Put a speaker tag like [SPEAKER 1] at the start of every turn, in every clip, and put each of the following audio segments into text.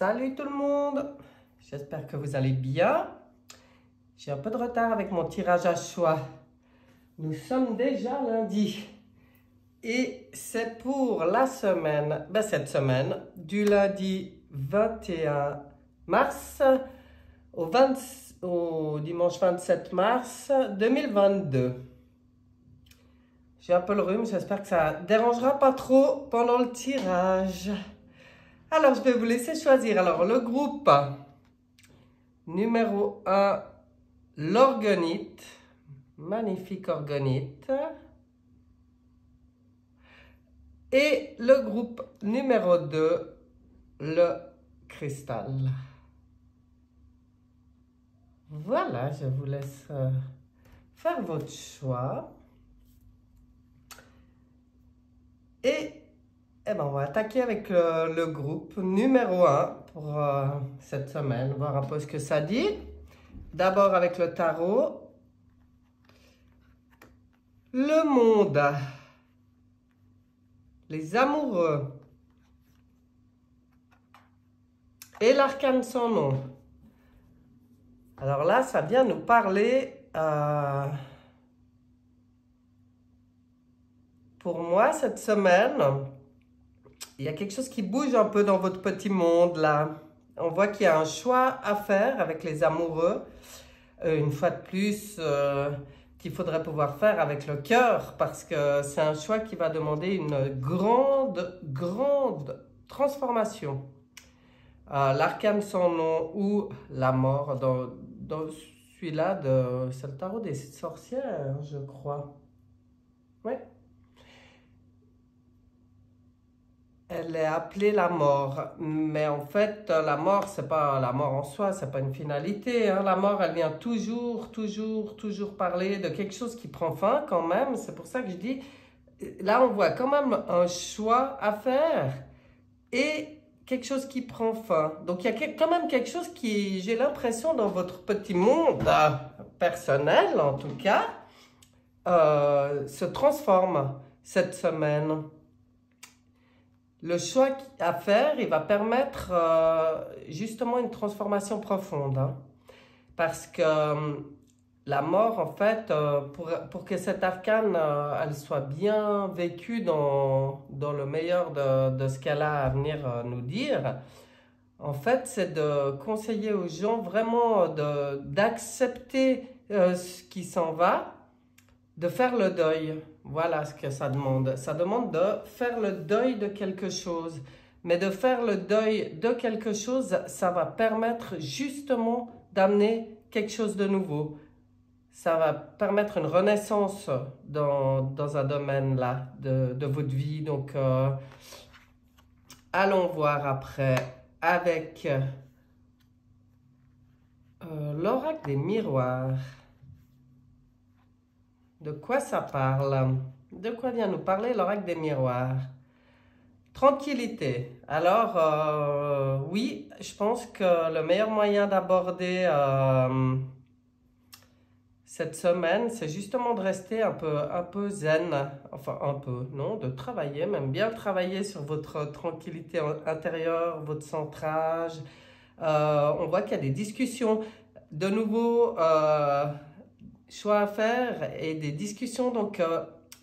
[SPEAKER 1] Salut tout le monde, j'espère que vous allez bien. J'ai un peu de retard avec mon tirage à choix. Nous sommes déjà lundi et c'est pour la semaine, cette semaine, du lundi 21 mars au dimanche 27 mars 2022. J'ai un peu le rhume, j'espère que ça ne dérangera pas trop pendant le tirage. Alors, je vais vous laisser choisir. Alors, le groupe numéro 1, l'orgonite. Magnifique orgonite. Et le groupe numéro 2, le cristal. Voilà, je vous laisse faire votre choix. Et on va attaquer avec le groupe numéro 1 pour cette semaine, voir un peu ce que ça dit. D'abord avec le tarot. Le monde. Les amoureux. Et l'arcane sans nom. Alors là, ça vient nous parler... pour moi, cette semaine... il y a quelque chose qui bouge un peu dans votre petit monde là. On voit qu'il y a un choix à faire avec les amoureux. Une fois de plus, qu'il faudrait pouvoir faire avec le cœur parce que c'est un choix qui va demander une grande transformation. L'arcane sans nom ou la mort, dans celui-là, c'est le tarot des sorcières, je crois. Oui. Elle est appelée la mort, mais en fait, la mort, c'est pas la mort en soi, c'est pas une finalité. Hein. La mort, elle vient toujours parler de quelque chose qui prend fin quand même. C'est pour ça que je dis, là, on voit quand même un choix à faire et quelque chose qui prend fin. Donc, il y a quand même quelque chose qui, j'ai l'impression, dans votre petit monde personnel, en tout cas, se transforme cette semaine. Le choix à faire, il va permettre justement une transformation profonde. Hein, parce que la mort, en fait, pour que cette arcane, elle soit bien vécue dans le meilleur de ce qu'elle a à venir nous dire, en fait, c'est de conseiller aux gens vraiment d'accepter ce qui s'en va, de faire le deuil. Voilà ce que ça demande. Ça demande de faire le deuil de quelque chose. Mais de faire le deuil de quelque chose, ça va permettre justement d'amener quelque chose de nouveau. Ça va permettre une renaissance dans un domaine là de votre vie. Donc, allons voir après avec l'oracle des miroirs. De quoi ça parle? De quoi vient nous parler l'oracle des miroirs? Tranquillité. Alors, oui, je pense que le meilleur moyen d'aborder cette semaine, c'est justement de rester un peu zen. Enfin, un peu, non, de travailler, même bien travailler sur votre tranquillité intérieure, votre centrage. On voit qu'il y a des discussions. De nouveau... choix à faire et des discussions. Donc,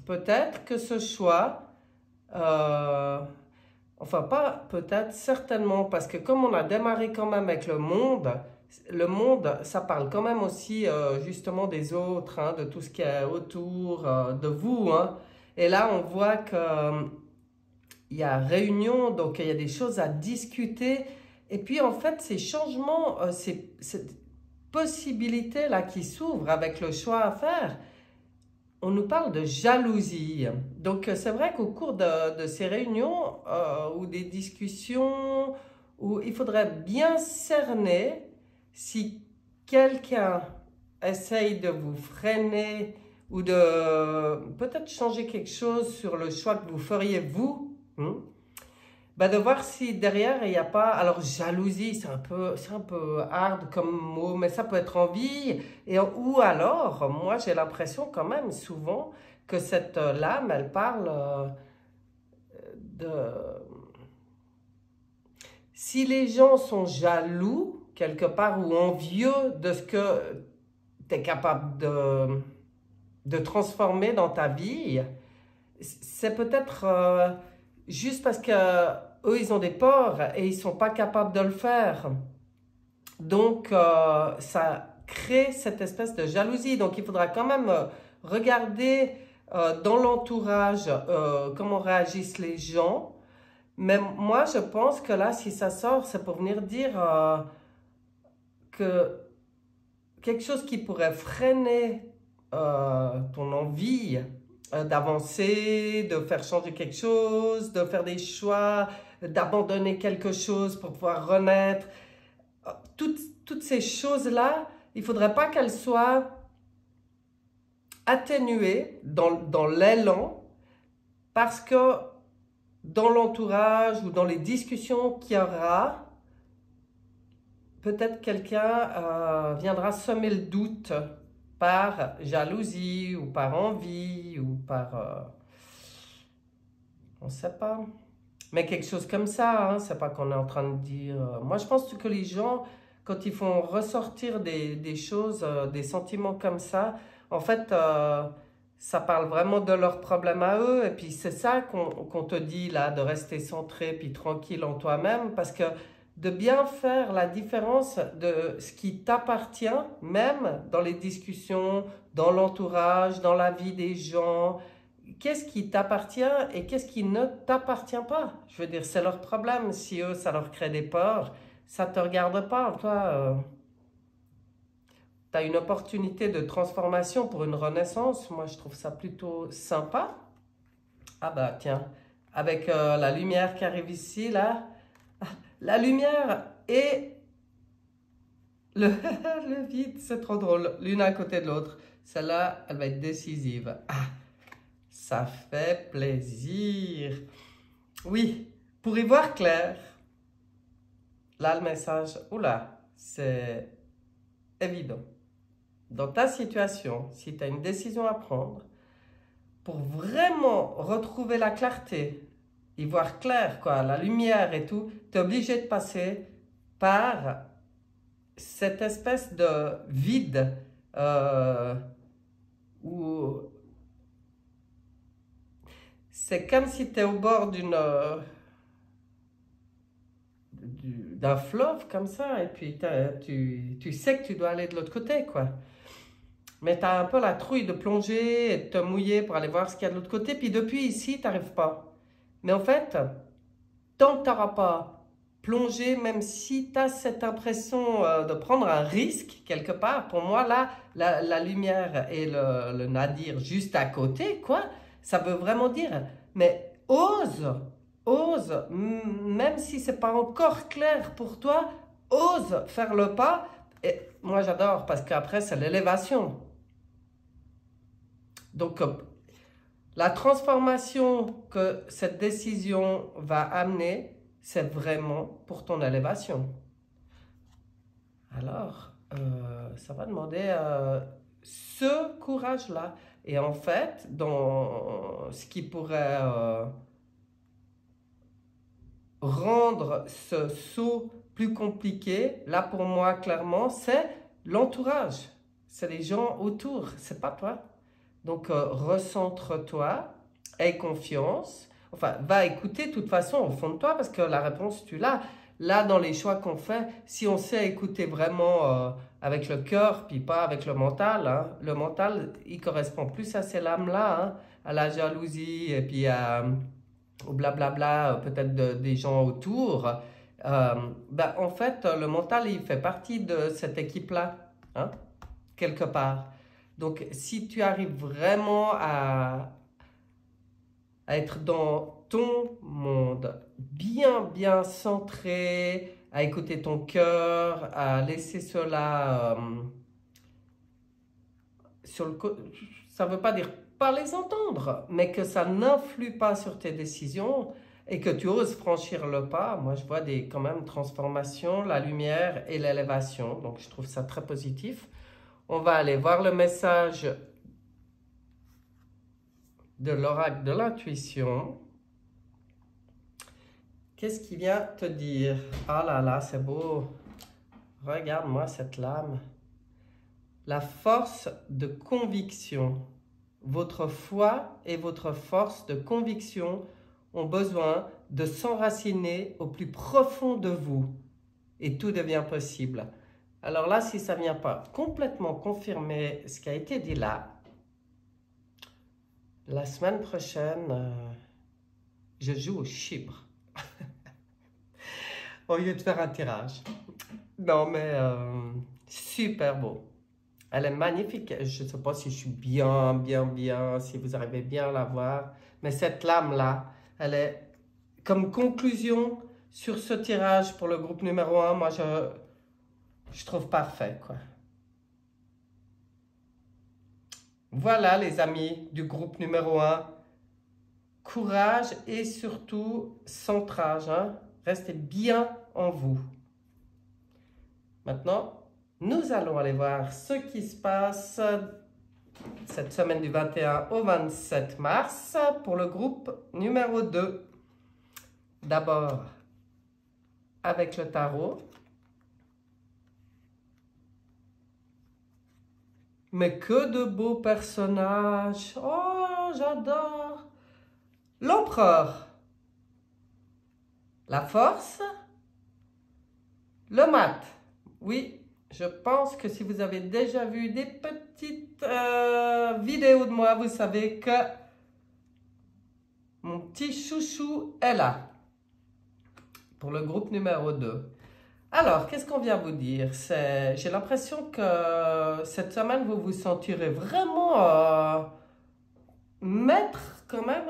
[SPEAKER 1] peut-être que ce choix, enfin pas peut-être, certainement, parce que comme on a démarré quand même avec le monde, ça parle quand même aussi justement des autres, hein, de tout ce qui est autour de vous. Hein. Et là, on voit que il y a réunion, donc il y a des choses à discuter. Et puis, en fait, ces changements, possibilités là qui s'ouvrent avec le choix à faire, on nous parle de jalousie. Donc c'est vrai qu'au cours de ces réunions ou des discussions, où il faudrait bien cerner si quelqu'un essaye de vous freiner ou de peut-être changer quelque chose sur le choix que vous feriez vous. De voir si derrière il n'y a pas, alors jalousie c'est un peu hard comme mot, mais ça peut être envie, ou alors moi j'ai l'impression quand même souvent que cette lame elle parle de Si les gens sont jaloux, quelque part, ou envieux de ce que tu es capable de transformer dans ta vie, c'est peut-être juste parce que eux, ils ont des peurs et ils sont pas capables de le faire. Donc, ça crée cette espèce de jalousie. Donc, il faudra quand même regarder dans l'entourage comment réagissent les gens. Mais moi, je pense que là, si ça sort, c'est pour venir dire que quelque chose qui pourrait freiner ton envie d'avancer, de faire changer quelque chose, de faire des choix, d'abandonner quelque chose pour pouvoir renaître. Toutes ces choses-là, il ne faudrait pas qu'elles soient atténuées dans l'élan parce que dans l'entourage ou dans les discussions qu'il y aura, peut-être quelqu'un viendra semer le doute par jalousie ou par envie ou par... on ne sait pas. Mais quelque chose comme ça, hein, c'est pas qu'on est en train de dire... moi, je pense que les gens, quand ils font ressortir des choses, des sentiments comme ça, en fait, ça parle vraiment de leurs problèmes à eux. Et puis, c'est ça qu'on te dit, là, de rester centré puis tranquille en toi-même. Parce que de bien faire la différence de ce qui t'appartient, même dans les discussions, dans l'entourage, dans la vie des gens. Qu'est-ce qui t'appartient et qu'est-ce qui ne t'appartient pas? Je veux dire, c'est leur problème. Si eux, ça leur crée des peurs, ça ne te regarde pas. Toi, tu as une opportunité de transformation pour une renaissance. Moi, je trouve ça plutôt sympa. Ah bah tiens, avec la lumière qui arrive ici, là, la lumière et le vide, c'est trop drôle. L'une à côté de l'autre. Celle-là, elle va être décisive. Ah, ça fait plaisir. Oui, pour y voir clair, là, le message, oula, c'est évident. Dans ta situation, si tu as une décision à prendre, pour vraiment retrouver la clarté, y voir clair, quoi, la lumière et tout, tu es obligé de passer par cette espèce de vide où c'est comme si tu es au bord d'un fleuve comme ça, et puis tu sais que tu dois aller de l'autre côté, quoi. Mais tu as un peu la trouille de plonger et de te mouiller pour aller voir ce qu'il y a de l'autre côté, puis depuis ici, tu n'arrives pas. Mais en fait, tant que tu n'auras pas plongé, même si tu as cette impression de prendre un risque quelque part, pour moi, là, la lumière et le nadir juste à côté, quoi, ça veut vraiment dire, mais ose, même si c'est pas encore clair pour toi, ose faire le pas. Et moi, j'adore parce qu'après, c'est l'élévation. Donc, la transformation que cette décision va amener, c'est vraiment pour ton élévation. Alors, ça va demander ce courage-là. Et en fait, dans ce qui pourrait rendre ce saut plus compliqué, là pour moi, clairement, c'est l'entourage. C'est les gens autour, c'est pas toi. Donc, recentre-toi, aie confiance. Enfin, va écouter de toute façon au fond de toi parce que la réponse, tu l'as. Là, dans les choix qu'on fait, si on sait écouter vraiment avec le cœur, puis pas avec le mental, hein, le mental, il correspond plus à ces lames-là, hein, à la jalousie et puis au blablabla, peut-être des gens autour. Ben, en fait, le mental, il fait partie de cette équipe-là, hein, quelque part. Donc, si tu arrives vraiment à être dans ton monde, bien centré, à écouter ton cœur, à laisser cela sur le côté. Ça ne veut pas dire pas les entendre, mais que ça n'influe pas sur tes décisions et que tu oses franchir le pas. Moi, je vois quand même transformations, la lumière et l'élévation. Donc, je trouve ça très positif. On va aller voir le message de l'oracle de l'intuition. Qu'est-ce qu'il vient te dire? Ah là là, c'est beau. Regarde-moi cette lame. La force de conviction. Votre foi et votre force de conviction ont besoin de s'enraciner au plus profond de vous. Et tout devient possible. Alors là, si ça ne vient pas complètement confirmer ce qui a été dit là, la semaine prochaine, je joue au chibre. Au lieu de faire un tirage. Non, mais super beau. Elle est magnifique. Je ne sais pas si je suis bien, si vous arrivez bien à la voir. Mais cette lame-là, elle est comme conclusion sur ce tirage pour le groupe numéro 1. Moi, je trouve parfait, quoi. Voilà, les amis du groupe numéro 1. Courage et surtout centrage. Hein? Restez bien en vous. Maintenant, nous allons aller voir ce qui se passe cette semaine du 21 au 27 mars pour le groupe numéro 2. D'abord, avec le tarot. Mais que de beaux personnages. Oh, j'adore. L'empereur. La force. Le mat. Oui, je pense que si vous avez déjà vu des petites vidéos de moi, vous savez que mon petit chouchou est là pour le groupe numéro 2. Alors, qu'est-ce qu'on vient vous dire? J'ai l'impression que cette semaine, vous vous sentirez vraiment maître quand même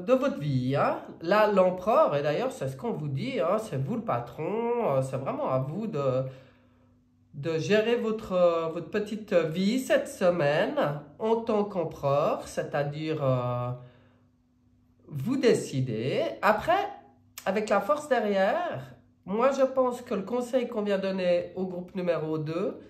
[SPEAKER 1] de votre vie. Hein? Là, l'empereur, et d'ailleurs, c'est ce qu'on vous dit, hein, c'est vous le patron, c'est vraiment à vous de gérer votre petite vie cette semaine en tant qu'empereur, c'est-à-dire vous décidez. Après, avec la force derrière, moi je pense que le conseil qu'on vient donner au groupe numéro 2,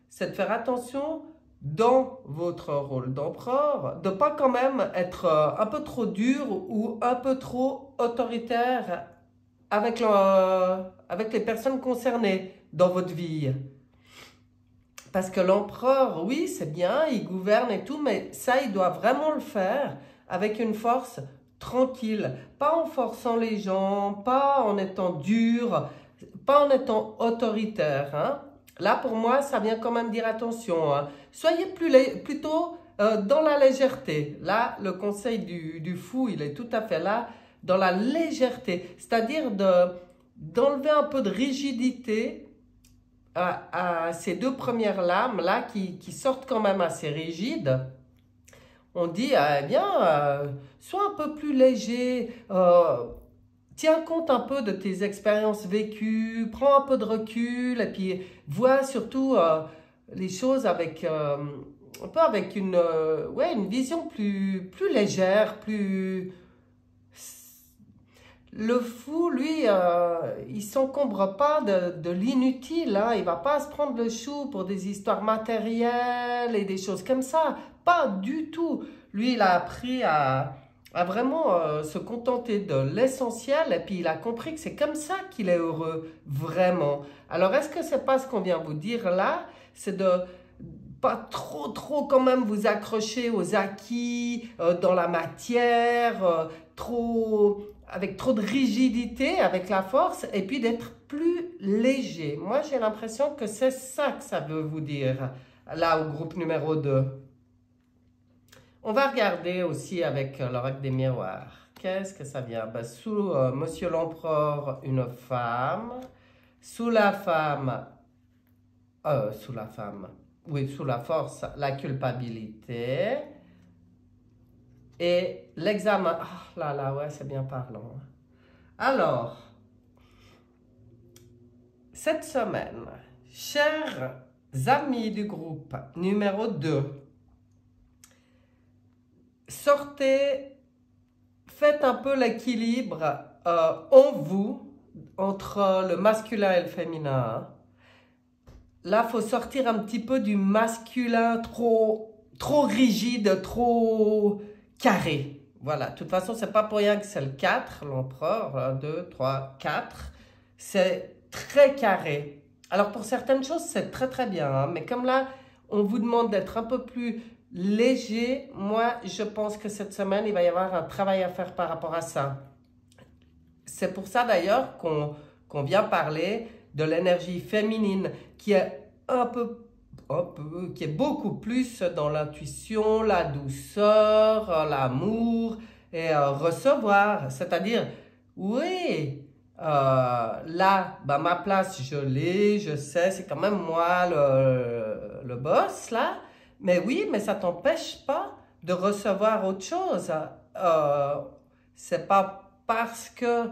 [SPEAKER 1] c'est de faire attention dans votre rôle d'empereur, de ne pas quand même être un peu trop dur ou un peu trop autoritaire avec les personnes concernées dans votre vie. Parce que l'empereur, oui, c'est bien, il gouverne et tout, mais ça, il doit vraiment le faire avec une force tranquille, pas en forçant les gens, pas en étant dur, pas en étant autoritaire. Hein. Là, pour moi, ça vient quand même dire attention. Hein. Soyez plutôt dans la légèreté. Là, le conseil du fou, il est tout à fait là, dans la légèreté. C'est-à-dire d'enlever un peu de rigidité à ces deux premières lames là qui sortent quand même assez rigides. On dit, eh bien, sois un peu plus léger, tiens compte un peu de tes expériences vécues, prends un peu de recul et puis vois surtout les choses avec, un peu avec une vision plus légère, plus... Le fou, lui, il s'encombre pas de l'inutile, hein. Il va pas se prendre le chou pour des histoires matérielles et des choses comme ça. Pas du tout. Lui, il a appris à vraiment se contenter de l'essentiel et puis il a compris que c'est comme ça qu'il est heureux, vraiment. Alors, est-ce que c'est pas ce qu'on vient vous dire là? C'est de pas trop quand même vous accrocher aux acquis, dans la matière, avec trop de rigidité, avec la force, et puis d'être plus léger. Moi, j'ai l'impression que c'est ça que ça veut vous dire, là, au groupe numéro 2. On va regarder aussi avec l'oracle des miroirs. Qu'est-ce que ça vient? Ben, sous Monsieur l'Empereur, une femme. Sous la force, la culpabilité. Et l'examen, oh là là, ouais, c'est bien parlant. Alors, cette semaine, chers amis du groupe numéro 2, sortez, faites un peu l'équilibre en vous, entre le masculin et le féminin. Là, il faut sortir un petit peu du masculin trop rigide, trop carré. Voilà, de toute façon, c'est pas pour rien que c'est le 4, l'empereur, 1, 2, 3, 4. C'est très carré. Alors pour certaines choses, c'est très très bien, hein, mais comme là, on vous demande d'être un peu plus léger, moi, je pense que cette semaine, il va y avoir un travail à faire par rapport à ça. C'est pour ça d'ailleurs qu'on vient parler de l'énergie féminine qui est qui est beaucoup plus dans l'intuition, la douceur, l'amour et recevoir. C'est-à-dire, oui, là, bah, ma place, je l'ai, je sais, c'est quand même moi le boss là. Mais oui, mais ça t'empêche pas de recevoir autre chose. C'est pas parce que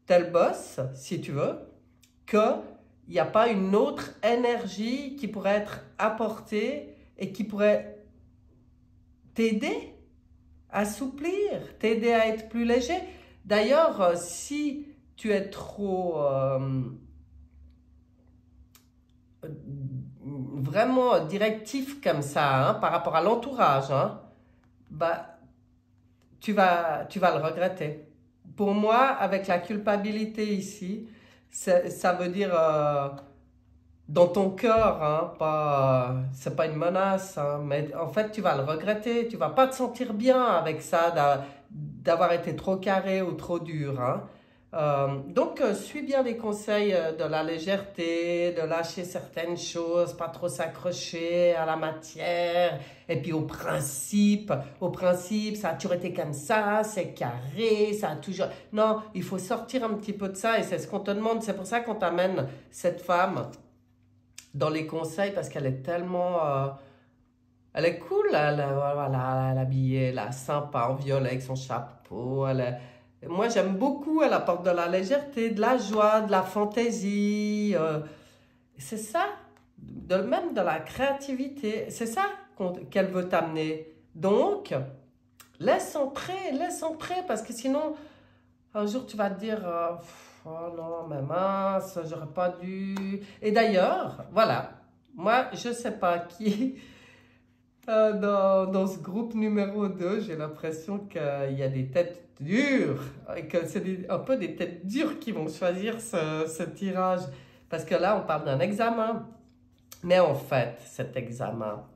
[SPEAKER 1] t'es le boss, si tu veux, qu'il n'y a pas une autre énergie qui pourrait être apportée et qui pourrait t'aider à assouplir, t'aider à être plus léger. D'ailleurs, si tu es trop vraiment directif comme ça, hein, par rapport à l'entourage, hein, bah, tu vas le regretter. Pour moi, avec la culpabilité ici, ça veut dire dans ton cœur, hein, pas, c'est pas une menace, hein, mais en fait, tu vas le regretter. Tu vas pas te sentir bien avec ça, d'avoir été trop carré ou trop dur, hein. Donc, suis bien les conseils de la légèreté, de lâcher certaines choses, pas trop s'accrocher à la matière, et puis au principe, ça a toujours été comme ça, c'est carré, ça a toujours... Non, il faut sortir un petit peu de ça, et c'est ce qu'on te demande. C'est pour ça qu'on t'amène cette femme dans les conseils, parce qu'elle est tellement... elle est cool, voilà, elle est habillée, là, sympa, en violet, avec son chapeau. Moi, j'aime beaucoup, elle apporte de la légèreté, de la joie, de la fantaisie. C'est ça, même de la créativité. C'est ça qu'elle veut t'amener. Donc, laisse entrer, parce que sinon, un jour, tu vas te dire, oh non, mais mince, j'aurais pas dû. Et d'ailleurs, voilà, moi, je sais pas qui... dans ce groupe numéro 2, j'ai l'impression qu'il y a des têtes dures, et que c'est un peu des têtes dures qui vont choisir ce tirage. Parce que là, on parle d'un examen. Mais en fait, cet examen,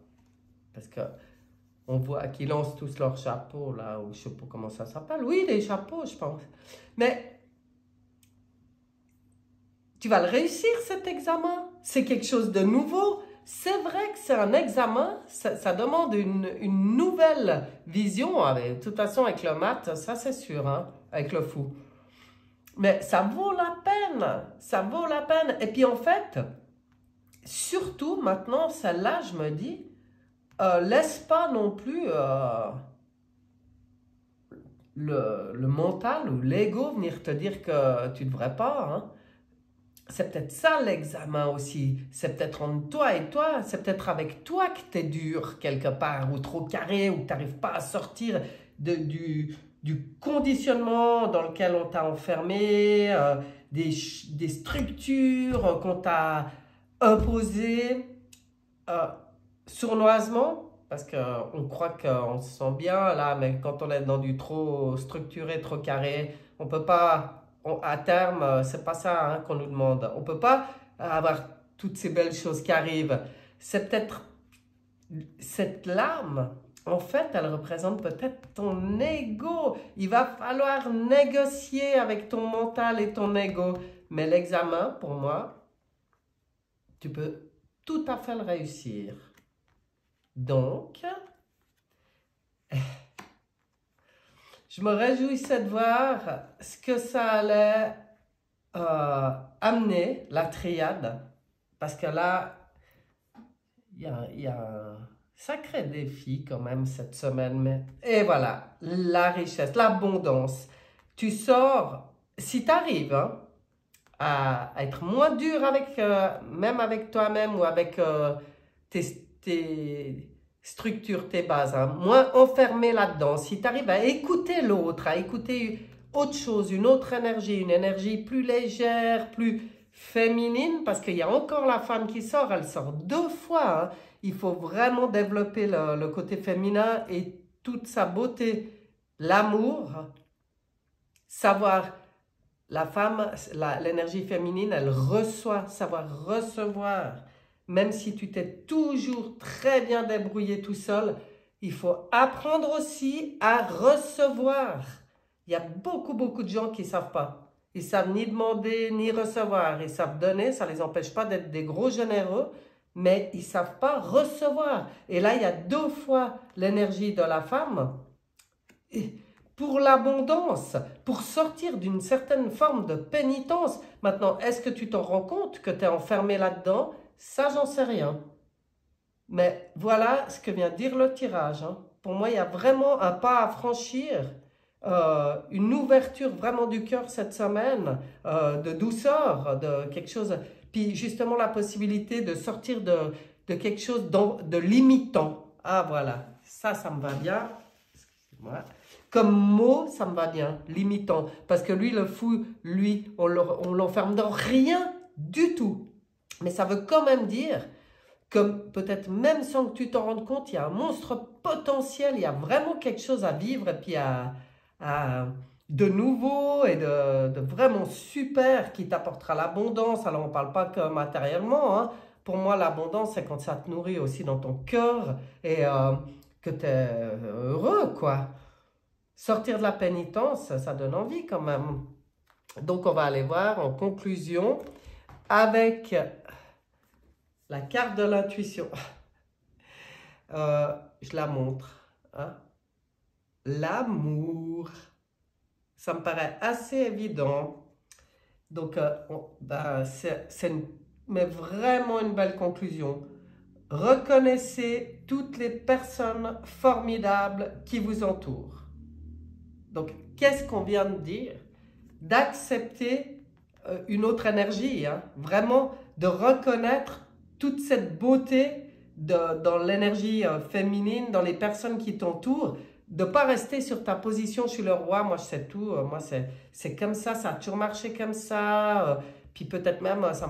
[SPEAKER 1] parce que on voit qu'ils lancent tous leurs chapeaux, là, ou je sais pas comment ça s'appelle. Oui, les chapeaux, je pense. Mais tu vas le réussir, cet examen. C'est quelque chose de nouveau. C'est vrai que c'est un examen, ça demande une nouvelle vision. De toute façon, avec le maths, ça c'est sûr, hein, avec le fou. Mais ça vaut la peine, ça vaut la peine. Et puis en fait, surtout maintenant, celle-là, je me dis, laisse pas non plus le mental ou l'ego venir te dire que tu ne devrais pas, hein. C'est peut-être ça l'examen aussi. C'est peut-être entre toi et toi. C'est peut-être avec toi que tu es dur quelque part, ou trop carré, ou que tu n'arrives pas à sortir du conditionnement dans lequel on t'a enfermé, des structures qu'on t'a imposées sournoisement, parce qu'on croit qu'on se sent bien là, mais quand on est dans du trop structuré, trop carré, on peut pas... à terme, c'est pas ça, hein, qu'on nous demande. On peut pas avoir toutes ces belles choses qui arrivent. C'est peut-être cette lame, en fait, elle représente peut-être ton ego. Il va falloir négocier avec ton mental et ton ego. Mais l'examen, pour moi, tu peux tout à fait le réussir. Donc, je me réjouissais de voir ce que ça allait amener, la triade, parce que là, il y a un sacré défi quand même cette semaine. Et voilà, la richesse, l'abondance. Tu sors, si tu arrives, hein, à être moins dur avec, même avec toi-même ou avec tes structures, tes bases, hein, moins enfermé là-dedans. Si tu arrives à écouter l'autre, à écouter autre chose, une autre énergie, une énergie plus légère, plus féminine, parce qu'il y a encore la femme qui sort, elle sort 2 fois, hein. Il faut vraiment développer le côté féminin et toute sa beauté L'amour, savoir, la femme, l'énergie féminine, elle reçoit, savoir recevoir. Même si tu t'es toujours très bien débrouillé tout seul, il faut apprendre aussi à recevoir. Il y a beaucoup de gens qui ne savent pas. Ils ne savent ni demander, ni recevoir. Ils savent donner, ça ne les empêche pas d'être des gros généreux, mais ils ne savent pas recevoir. Et là, il y a 2 fois l'énergie de la femme. Et pour l'abondance, pour sortir d'une certaine forme de pénitence. Maintenant, est-ce que tu t'en rends compte que tu es enfermé là-dedans? Ça, j'en sais rien. Mais voilà ce que vient dire le tirage. Hein. Pour moi, il y a vraiment un pas à franchir, une ouverture vraiment du cœur cette semaine, de douceur, de quelque chose. Puis justement, la possibilité de sortir de quelque chose de limitant. Ah voilà, ça me va bien. Excusez-moi. Comme mot, ça me va bien, limitant. Parce que lui, le fou, lui, on l'enferme dans rien du tout. Mais ça veut quand même dire que peut-être même sans que tu t'en rendes compte, il y a un monstre potentiel, il y a vraiment quelque chose à vivre et puis de nouveau et de vraiment super qui t'apportera l'abondance. Alors on ne parle pas que matériellement, hein. Pour moi l'abondance c'est quand ça te nourrit aussi dans ton cœur et que tu es heureux quoi. Sortir de la pénitence, ça donne envie quand même. Donc on va aller voir en conclusion avec la carte de l'intuition. Je la montre. Hein? L'amour. Ça me paraît assez évident. Donc, c'est mais vraiment une belle conclusion. Reconnaissez toutes les personnes formidables qui vous entourent. Donc, qu'est-ce qu'on vient de dire? D'accepter une autre énergie. Hein? Vraiment, de reconnaître toute cette beauté dans l'énergie féminine, dans les personnes qui t'entourent, de ne pas rester sur ta position, je suis le roi, moi je sais tout, moi c'est comme ça a toujours marché comme ça, puis peut-être même ça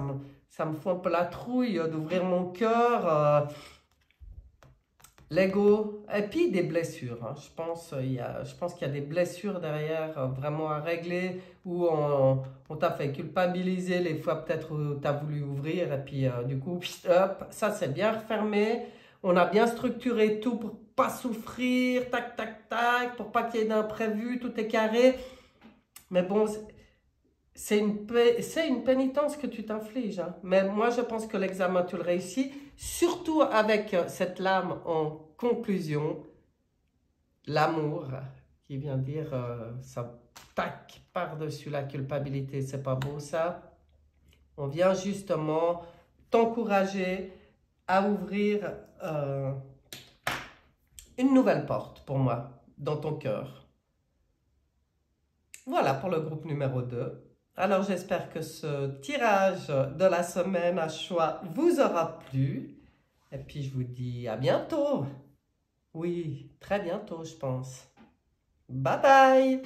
[SPEAKER 1] me fout un peu la trouille d'ouvrir mon cœur, l'ego, et puis des blessures, hein. Je pense qu'il y a des blessures derrière vraiment à régler, où on t'a fait culpabiliser les fois peut-être où tu as voulu ouvrir, et puis du coup, hop, ça c'est bien refermé, on a bien structuré tout pour pas souffrir, tac, tac, tac, pour pas qu'il y ait d'imprévu, tout est carré, mais bon, c'est une pénitence que tu t'infliges, hein. Mais moi, je pense que l'examen, tu le réussis, surtout avec cette lame en conclusion, l'amour, qui vient dire, ça tac par-dessus la culpabilité, c'est pas beau ça. On vient justement t'encourager à ouvrir une nouvelle porte pour moi, dans ton cœur. Voilà pour le groupe numéro 2. Alors j'espère que ce tirage de la semaine à choix vous aura plu. Et puis je vous dis à bientôt. Oui, très bientôt je pense. Bye bye.